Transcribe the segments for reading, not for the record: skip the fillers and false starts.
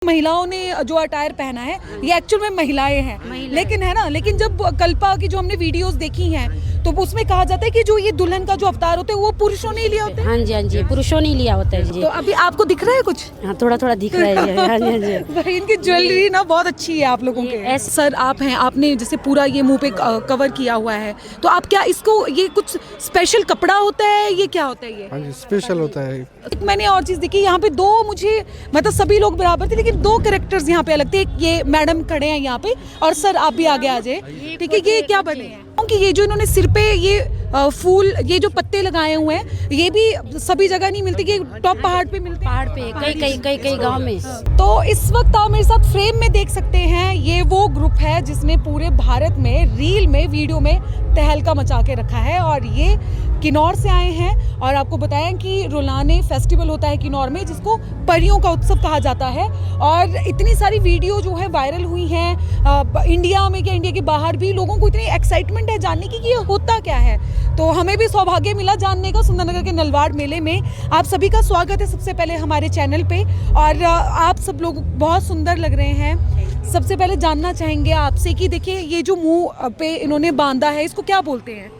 महिलाओं ने जो अटायर पहना है ये एक्चुअल में महिलाएं हैं, लेकिन है ना, लेकिन जब कल्पा की जो हमने वीडियोस देखी हैं तो उसमें कहा जाता है कि जो ये दुल्हन का जो अवतार होता है वो पुरुषों ने लिया होता है। हाँ जी, हाँ जी, पुरुषों ने लिया होता है जी। तो अभी आपको दिख रहा है कुछ? हाँ, थोड़ा थोड़ा दिख रहा है जी। हाँ जी, हाँ जी। भाई इनकी ज्वेलरी ना बहुत अच्छी है आप लोगों के। सर आप हैं, आपने जैसे पूरा ये मुंह पे कवर किया हुआ है, तो आप क्या इसको, ये कुछ स्पेशल कपड़ा होता है, ये क्या होता है ये? हाँ जी, स्पेशल होता है। एक मैंने और चीज देखी यहाँ पे, दो मुझे मतलब सभी लोग बराबर थे लेकिन दो कैरेक्टर्स यहाँ पे अलग थे। एक ये मैडम खड़े हैं यहाँ पे, और सर आप भी आगे आ जाए, ठीक है। ये क्या बने हैं कि ये जो इन्होंने सिर पे ये फूल, ये जो पत्ते लगाए हुए हैं, ये भी सभी जगह नहीं मिलते, ये टॉप पहाड़ पे मिलते हैं। पहाड़ पे कई गांव में। तो इस वक्त आप मेरे साथ फ्रेम में देख सकते हैं, ये वो ग्रुप है जिसने पूरे भारत में रील में, वीडियो में तहलका मचा के रखा है, और ये किन्नौर से आए हैं। और आपको बताएं कि रुलाने फेस्टिवल होता है किन्नौर में, जिसको परियों का उत्सव कहा जाता है। और इतनी सारी वीडियो जो है वायरल हुई हैं इंडिया में, क्या इंडिया के बाहर भी, लोगों को इतनी एक्साइटमेंट है जानने की कि ये होता क्या है। तो हमें भी सौभाग्य मिला जानने का सुंदरनगर के नलवाड़ मेले में। आप सभी का स्वागत है सबसे पहले हमारे चैनल पे, और आप सब लोग बहुत सुंदर लग रहे हैं। सबसे पहले जानना चाहेंगे आपसे कि देखिए ये जो मुंह पे इन्होंने बांधा है, इसको क्या बोलते हैं?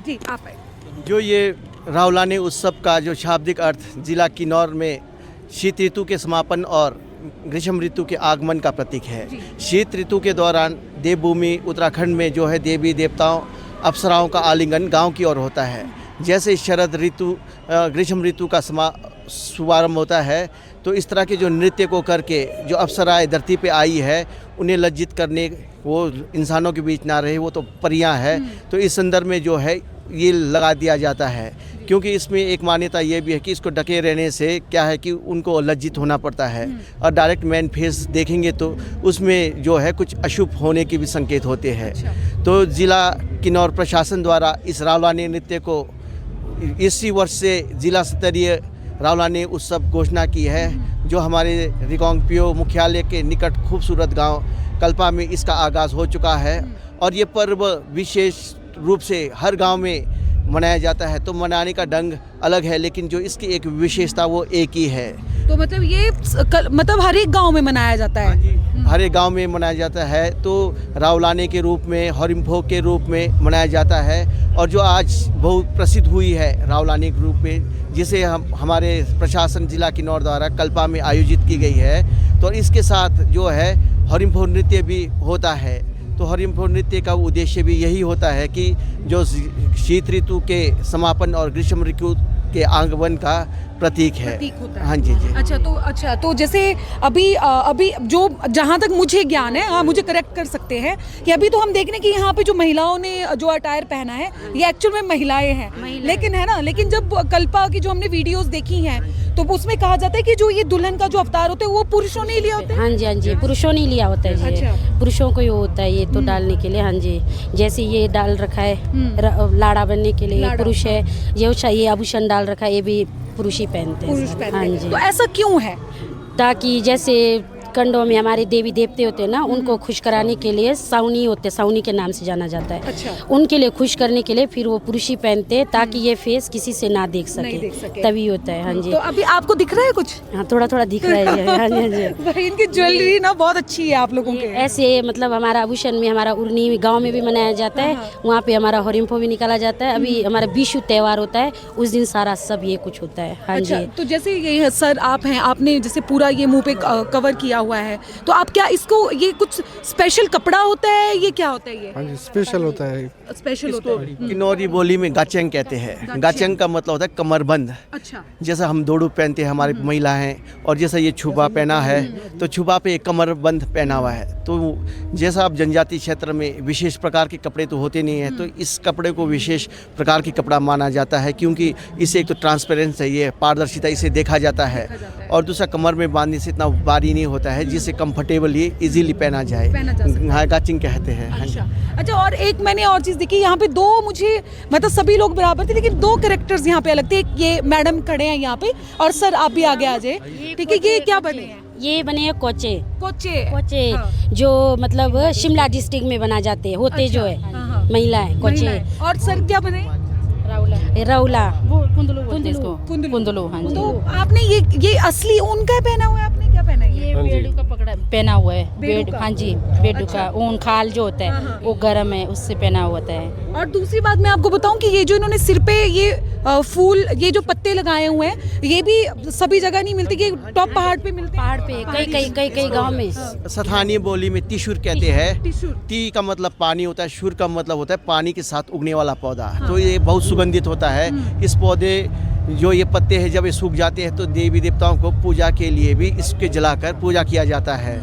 जी आप आए। जो ये रावलानी उत्सव का जो शाब्दिक अर्थ जिला किन्नौर में शीत ऋतु के समापन और ग्रीष्म ऋतु के आगमन का प्रतीक है। शीत ऋतु के दौरान देवभूमि उत्तराखंड में जो है देवी देवताओं अप्सराओं का आलिंगन गांव की ओर होता है। जैसे शरद ऋतु ग्रीष्म ऋतु का शुभारंभ होता है, तो इस तरह के जो नृत्य को करके जो अप्सराएं धरती पे आई है उन्हें लज्जित करने, वो इंसानों के बीच ना रहे, वो तो परियां है। तो इस संदर्भ में जो है ये लगा दिया जाता है, क्योंकि इसमें एक मान्यता ये भी है कि इसको ढके रहने से क्या है कि उनको लज्जित होना पड़ता है, और डायरेक्ट मैन फेस देखेंगे तो उसमें जो है कुछ अशुभ होने के भी संकेत होते हैं। तो जिला किन्नौर प्रशासन द्वारा इस रावलानी नृत्य को इसी वर्ष से जिला स्तरीय रावलानी उत्सव घोषणा की है, जो हमारे रिकांगपिओ मुख्यालय के निकट खूबसूरत गांव कल्पा में इसका आगाज़ हो चुका है। और ये पर्व विशेष रूप से हर गांव में मनाया जाता है। तो मनाने का ढंग अलग है, लेकिन जो इसकी एक विशेषता वो एक ही है। तो मतलब ये मतलब हर एक गांव में मनाया जाता है? हर एक गांव में मनाया जाता है। तो रावलाने के रूप में, हरिम्भोग के रूप में मनाया जाता है। और जो आज बहुत प्रसिद्ध हुई है रावलाने के रूप में, जिसे हमारे प्रशासन जिला किन्नौर द्वारा कल्पा में आयोजित की गई है, तो इसके साथ जो है हरिम्भोग नृत्य भी होता है। तो हरिम्भोग नृत्य का उद्देश्य भी यही होता है कि जो शीत ऋतु के समापन और ग्रीष्म ऋतु के आगमन का प्रतीक है। हाँ जी जी। अच्छा तो जैसे अभी जो जहाँ तक मुझे ज्ञान है, हाँ मुझे करेक्ट कर सकते हैं, कि अभी तो हम देख रहे हैं कि यहाँ पे जो महिलाओं ने जो अटायर पहना है ये एक्चुअल में महिलाएं हैं, लेकिन है ना, लेकिन जब कल्पा की जो हमने वीडियोस देखी हैं तो उसमें कहा जाता है कि जो ये दुल्हन का जो अवतार होता है वो पुरुषों ने लिया होता है। हाँ जी, हाँ जी, पुरुषों ने लिया होता है जी। पुरुषों को ही होता है ये तो डालने के लिए। हाँ जी, जैसे ये डाल रखा है लाड़ा बनने के लिए, ये पुरुष है। ये आभूषण डाल रखा है, ये भी पुरुष ही पहनते हैं। हाँ जी। तो ऐसा क्यों है? ताकि जैसे कंडों में हमारे देवी देवते होते हैं ना, उनको खुश कराने के लिए सावनी होते, सावनी के नाम से जाना जाता है। उनके लिए खुश करने के लिए फिर वो पुरुष ही पहनते हैं, ताकि ये फेस किसी से ना देख सके, तभी होता है। हाँ जी। तो अभी आपको दिख रहा है कुछ? हाँ, थोड़ा थोड़ा दिख रहा है। हाँ जी, हाँ जी। भाई इनकी ज्वेलरी ना बहुत अच्छी है आप लोगों के। ऐसे मतलब हमारा आभूषण में, हमारा उर्नी गाँव में भी मनाया जाता है, वहाँ पे हमारा हरिम्भोग भी निकाला जाता है। अभी हमारा विशु त्योहार होता है, उस दिन सारा सब ये कुछ होता है। हाँ जी। तो जैसे ये सर आप हैं, आपने जैसे पूरा ये मुंह पे कवर किया हुआ है, तो आप क्या इसको, ये कुछ स्पेशल कपड़ा होता है, ये क्या होता है ये? हाँ जी, स्पेशल होता है। स्पेशल होता है। किन्नौरी बोली में गाचेंग कहते हैं। गाचेंग का मतलब होता है कमरबंद। अच्छा। जैसा हम दोड़ू पहनते हैं हमारी महिला हैं, और जैसा ये छुपा पहना है, तो छुपा पे एक कमरबंद पहना हुआ है। तो जैसा आप जनजाति क्षेत्र में विशेष प्रकार के कपड़े तो होते नहीं हैं, तो इस कपड़े को विशेष प्रकार की कपड़ा माना जाता है, क्योंकि इसे एक तो ट्रांसपेरेंस है, ये पारदर्शिता, इसे देखा जाता है। और दूसरा कमर में बांधने से इतना भारी नहीं होता है, जिससे कंफर्टेबली इजीली पहना जाए। हाँ, गाचिंग कहते हैं। अच्छा, और एक मैंने और चीज देखी यहाँ पे, दो मुझे मतलब सभी लोग बराबर थे लेकिन दो कैरेक्टर्स यहाँ पे अलग थे। एक ये मैडम खड़े हैं यहाँ पे, और सर आप भी आगे आ जाए, ठीक है। ये क्या बने हैं? ये बने हैं कोचे। हाँ। जो मतलब शिमला डिस्ट्रिक्ट में बना जाते हैं, होते जो है महिलाएं कोचे। और सर क्या बने? राउला कुंदलू। कुंदलू। हाँ जी। तो आपने ये असली ऊन का पहना हुआ है, आपने क्या पहना है? ये बेडू का पकड़ा पहना हुआ है। बेडू का? हाँ जी, बेडू अच्छा। का ऊन खाल जो होता हाँ, है हाँ। वो गर्म है, उससे पहना हुआ होता है। और दूसरी बात मैं आपको बताऊं कि ये जो इन्होंने सिर पे ये फूल, ये जो पत्ते लगाए हुए हैं, ये भी सभी जगह नहीं मिलते, ये टॉप पहाड़ पे मिलते हैं। पहाड़ पे कई गांव में। स्थानीय बोली में तीशुर कहते हैं। टिश्यू। ती का मतलब पानी होता है, शुर का मतलब होता है पानी के साथ उगने वाला पौधा। तो ये बहुत सुगंधित होता है। इस पौधे जो ये पत्ते हैं जब ये सूख जाते हैं तो देवी देवताओं को पूजा के लिए भी इसके जलाकर पूजा किया जाता है।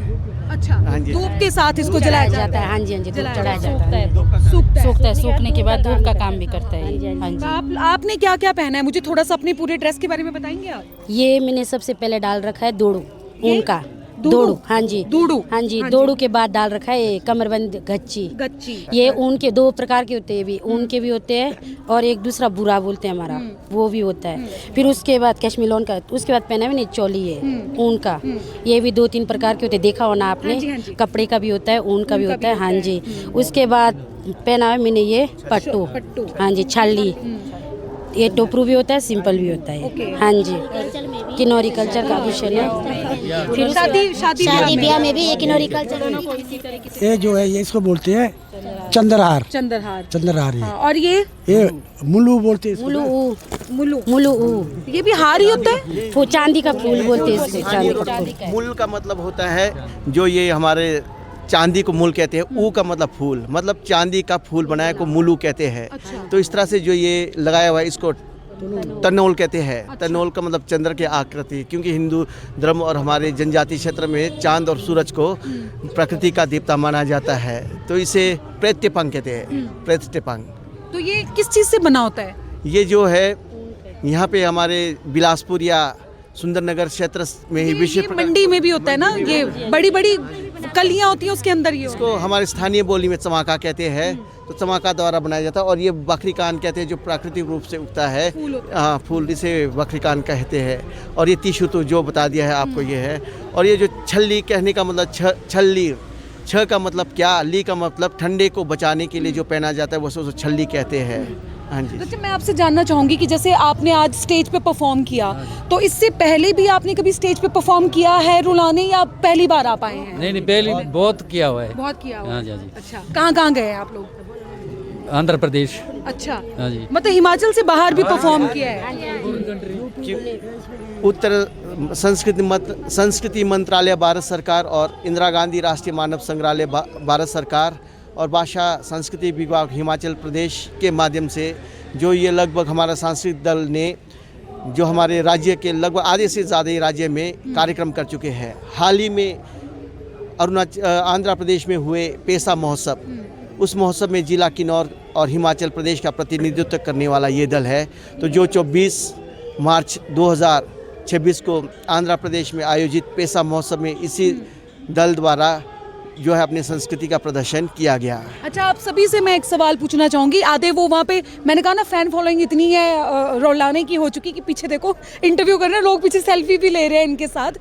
अच्छा, हाँ जी। धूप के साथ इसको जलाया जाता है। हाँ जी, हाँ जी, धूप जलाया चढ़ाया जाता जाता है। सूखता है। सूखने के बाद धूप का काम भी करता है। हाँ तो जी। आपने क्या क्या पहना है, मुझे थोड़ा सा अपनी पूरे ड्रेस के बारे में बताएंगे आप? ये मैंने सबसे पहले डाल रखा है दोड़ू ये? ऊन का। दोड़ू? दोड़ू, हाँ जी, दोड़ू? हाँ जी, हाँ जी। दोड़ू के बाद डाल रखा है कमरबंद गच्ची। गच्ची। ये ऊन के 2 प्रकार के होते हैं, भी ऊन के भी होते हैं और एक दूसरा बुरा बोलते हैं हमारा, वो भी होता है। फिर उसके बाद कश्मीर लोन का, उसके बाद पहना मैंने चोली है ऊन का। ये भी 2-3 प्रकार के होते हैं, देखा हो ना आपने। हाँ जी, हाँ जी। कपड़े का भी होता है, ऊन का भी होता है। हाँ जी, हम्म। उसके बाद पहना है मैंने ये पट्टू। पट्टू। हाँ जी, छाली। ये टोपरू भी होता है, सिंपल भी होता ओके। है। हाँ जी, किन्नौरी कल्चर का आभूषण है। फिर शादी ब्याह में भी ये किन्नौरी कल्चर। ये जो है ये इसको बोलते हैं चंद्रहार। चंद्रहार। चंद्रहार हाँ, और ये मुल्लू बोलते हैं इसको। मुलू ऊ, मुल्लू। मुलू ऊ, ये भी हार ही होता है। वो चांदी का फूल बोलते हैं इसको, चांदी का फूल। मूल का मतलब होता है जो ये हमारे चांदी को मूल कहते हैं। ऊ का मतलब फूल, मतलब चांदी का फूल बनाया को मुलू कहते हैं। तो इस तरह से जो ये लगाया हुआ है इसको तनोल कहते हैं। तनोल का मतलब चंद्र के आकृति, क्योंकि हिंदू धर्म और हमारे जनजाति क्षेत्र में चांद और सूरज को प्रकृति का देवता माना जाता है। तो इसे प्रेत्यपंग कहते हैं। प्रेत्यपंग। तो ये किस चीज से बना होता है? ये जो है यहाँ पे हमारे बिलासपुर या सुंदरनगर क्षेत्र में ही विशेष ये मंडी में भी होता है ना, ये बड़ी बड़ी कलियां होती हैं, उसके अंदर ये इसको हमारे स्थानीय बोली में चमाका कहते हैं। तो चमाका द्वारा बनाया जाता है। और ये बकरी कान कहते हैं जो प्राकृतिक रूप से उगता है। हाँ, फूल, इसे बकरी कान कहते हैं। और ये तीशु तो जो बता दिया है आपको ये है। और ये जो छल्ली कहने का मतलब छल्ली, छ का मतलब क्या, ली का मतलब ठंडे को बचाने के लिए जो पहना जाता है वो छल्ली कहते हैं। हाँ जी। अच्छा, मैं आपसे जानना चाहूंगी कि जैसे आपने आज स्टेज पे परफॉर्म किया, तो इससे पहले भी आपने कभी स्टेज पे परफॉर्म किया है रुलाने, या पहली बार आप आए हैं? नहीं पहले बहुत किया हुआ है। बहुत किया हुआ। हाँ जी, हाँ जी। अच्छा, कहाँ कहाँ गए हैं आप लोग? आंध्र प्रदेश। अच्छा, हाँ जी। मतलब हिमाचल से बाहर भी परफॉर्म किया है? उत्तर संस्कृति मंत्रालय भारत सरकार और इंदिरा गांधी राष्ट्रीय मानव संग्रहालय भारत सरकार और भाषा संस्कृति विभाग हिमाचल प्रदेश के माध्यम से जो ये लगभग हमारा सांस्कृतिक दल ने जो हमारे राज्य के लगभग आधे से ज़्यादा राज्य में कार्यक्रम कर चुके हैं। हाल ही में आंध्र प्रदेश में हुए पेशा महोत्सव, उस महोत्सव में जिला किन्नौर और हिमाचल प्रदेश का प्रतिनिधित्व करने वाला ये दल है। तो जो 24 मार्च 2026 को आंध्र प्रदेश में आयोजित पेशा महोत्सव में इसी दल द्वारा जो है अपने संस्कृति का प्रदर्शन किया गया। अच्छा, आप सभी से मैं एक सवाल पूछना चाहूंगी। आधे वो वहाँ पे, मैंने कहा ना फैन फॉलोइंग इतनी है रोलाने की हो चुकी कि पीछे देखो इंटरव्यू कर रहे हैं लोग, पीछे सेल्फी भी ले रहे हैं इनके साथ।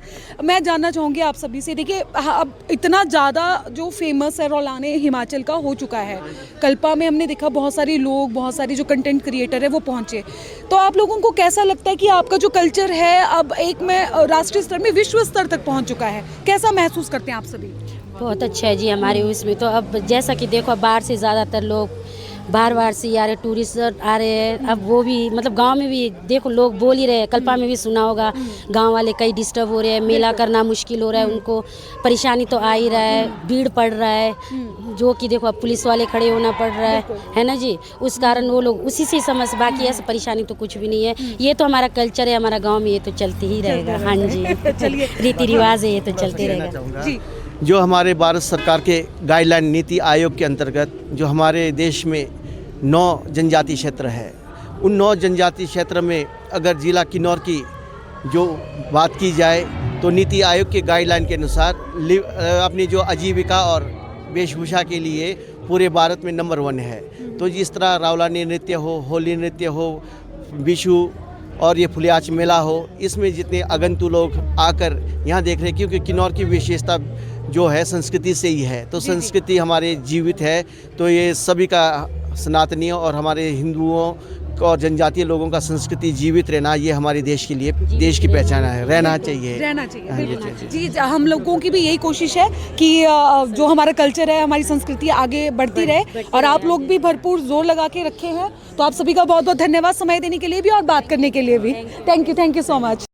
मैं जानना चाहूंगी आप सभी से, देखिए अब इतना ज़्यादा जो फेमस है रोलाने हिमाचल का हो चुका है। कल्पा में हमने देखा बहुत सारे लोग, बहुत सारे जो कंटेंट क्रिएटर है वो पहुँचे। तो आप लोगों को कैसा लगता है कि आपका जो कल्चर है अब एक में राष्ट्रीय स्तर में विश्व स्तर तक पहुँच चुका है? कैसा महसूस करते हैं आप सभी? बहुत अच्छा है जी हमारे उसमें। तो अब जैसा कि देखो बाहर से ज़्यादातर लोग बाहर से आ रहे, टूरिस्ट आ रहे हैं। अब वो भी मतलब गांव में भी देखो लोग बोल ही रहे हैं, कल्पा में भी सुना होगा, गांव वाले कई डिस्टर्ब हो रहे हैं, मेला करना मुश्किल हो रहा है, उनको परेशानी तो आ ही रहा है, भीड़ पड़ रहा है, जो कि देखो अब पुलिस वाले खड़े होना पड़ रहा है ना जी। उस कारण वो लोग उसी से समझ, बाकी ऐसा परेशानी तो कुछ भी नहीं है। ये तो हमारा कल्चर है, हमारा गाँव में ये तो चलते ही रहेगा। हाँ जी, रीति रिवाज है, ये तो चलते रहेगा जी। जो हमारे भारत सरकार के गाइडलाइन नीति आयोग के अंतर्गत जो हमारे देश में 9 जनजाति क्षेत्र है, उन 9 जनजाति क्षेत्र में अगर जिला किन्नौर की जो बात की जाए तो नीति आयोग के गाइडलाइन के अनुसार अपनी जो आजीविका और वेशभूषा के लिए पूरे भारत में नंबर 1 है। तो जिस तरह रावलानी नृत्य हो, होली नृत्य हो, विशु और ये फुलियाच मेला हो, इसमें जितने आगंतु लोग आकर यहाँ देख रहे हैं, क्योंकि किन्नौर की विशेषता जो है संस्कृति से ही है। तो संस्कृति हमारे जीवित है। तो ये सभी का सनातनियों और हमारे हिंदुओं आदिवासी और जनजातीय लोगों का संस्कृति जीवित रहना, ये हमारे देश के लिए देश की पहचान है, रहना चाहिए। रहना चाहिए, हाँ, बिल्कुल। ये जी, हम लोगों की भी यही कोशिश है कि जो हमारा कल्चर है, हमारी संस्कृति आगे बढ़ती रहे, और आप लोग भी भरपूर जोर लगा के रखे हैं। तो आप सभी का बहुत बहुत धन्यवाद समय देने के लिए भी और बात करने के लिए भी। Thank you so much.